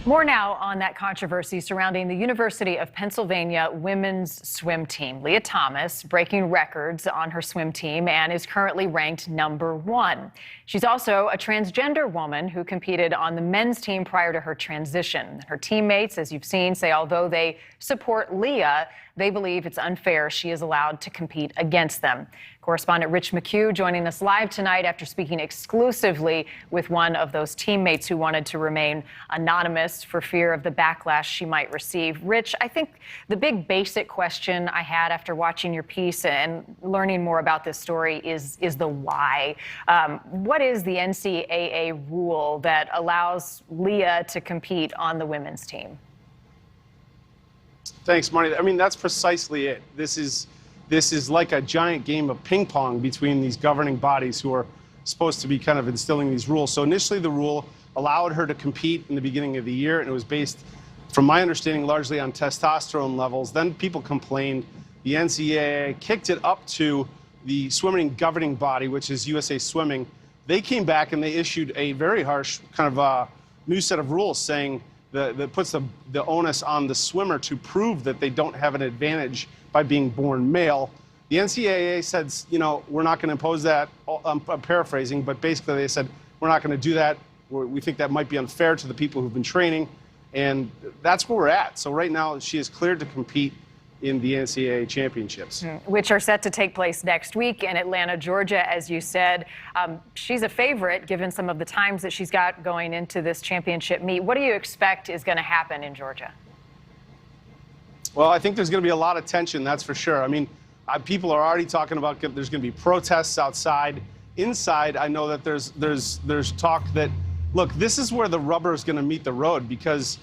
More now on that controversy surrounding the University of Pennsylvania women's swim team. Lia Thomas breaking records on her swim team and is currently ranked #1. She's also a transgender woman who competed on the men's team prior to her transition. Her teammates, as you've seen, say although they support Lia, they believe it's unfair she is allowed to compete against them. Correspondent Rich McHugh joining us live tonight after speaking exclusively with one of those teammates who wanted to remain anonymous for fear of the backlash she might receive. Rich, I think the big basic question I had after watching your piece and learning more about this story is the why. What is the NCAA rule that allows Lia to compete on the women's team? Thanks, Marty. I mean, that's precisely it. This is like a giant game of ping pong between these governing bodies who are supposed to be kind of instilling these rules. So initially the rule allowed her to compete in the beginning of the year, and it was based, from my understanding, largely on testosterone levels. Then people complained. The NCAA kicked it up to the swimming governing body, which is USA Swimming. They came back and they issued a very harsh kind of new set of rules saying that puts the onus on the swimmer to prove that they don't have an advantage by being born male. The NCAA said, you know, we're not going to impose that. I'm paraphrasing, but basically they said, we're not going to do that. We think that might be unfair to the people who've been training. And that's where we're at. So right now she is cleared to compete in the NCAA championships. Which are set to take place next week in Atlanta, Georgia, as you said. She's a favorite given some of the times that she's got going into this championship meet. What do you expect is going to happen in Georgia? Well, I think there's going to be a lot of tension, that's for sure. I mean, people are already talking about there's going to be protests outside. Inside, I know that there's talk that, look, this is where the rubber is going to meet the road, because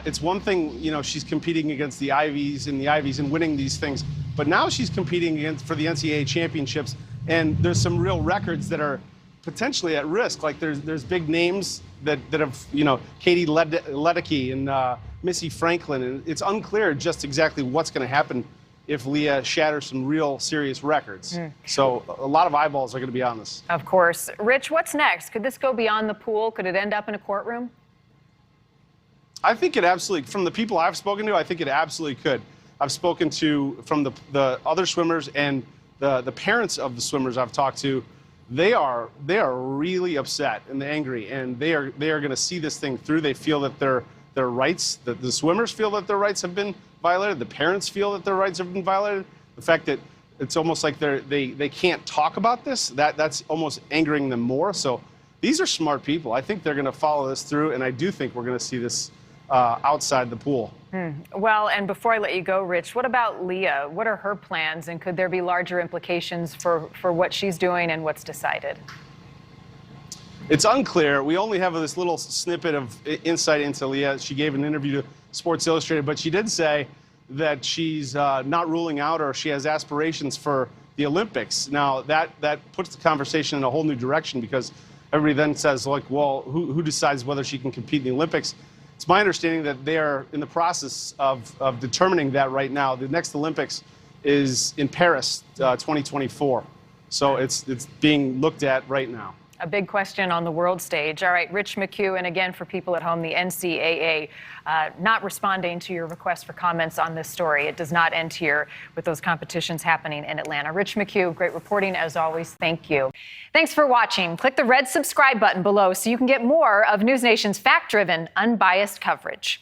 it's one thing, you know, she's competing against the Ivies and winning these things, but now she's competing for the NCAA championships, and there's some real records that are potentially at risk. Like there's big names that have, you know, Katie Ledecky and Missy Franklin, and it's unclear just exactly what's going to happen if Lia shatters some real serious records. So a lot of eyeballs are going to be on this. Of course. Rich, what's next? Could this go beyond the pool? Could it end up in a courtroom? I think it absolutely, from the people I've spoken to, I think it absolutely could. I've spoken to, from the other swimmers and the parents of the swimmers I've talked to, they are really upset and angry, and they are going to see this thing through. They feel that their rights, that the swimmers feel that their rights have been violated. The parents feel that their rights have been violated. The fact that it's almost like they can't talk about this, that's almost angering them more. So these are smart people. I think they're going to follow this through, and I do think we're going to see this outside the pool. Well, and before I let you go, Rich, what about Lia? What are her plans, and could there be larger implications for what she's doing and what's decided? It's unclear. We only have this little snippet of insight into Lia. She gave an interview to Sports Illustrated, but she did say that she's not ruling out, or she has aspirations for the Olympics. Now, that puts the conversation in a whole new direction, because everybody then says, like, well, who decides whether she can compete in the Olympics? It's my understanding that they are in the process of determining that right now. The next Olympics is in Paris, 2024. So it's being looked at right now. A big question on the world stage. All right, Rich McHugh, and again, for people at home, the NCAA not responding to your request for comments on this story. It does not end here with those competitions happening in Atlanta. Rich McHugh, great reporting as always. Thank you. Thanks for watching. Click the red subscribe button below so you can get more of NewsNation's fact-driven, unbiased coverage.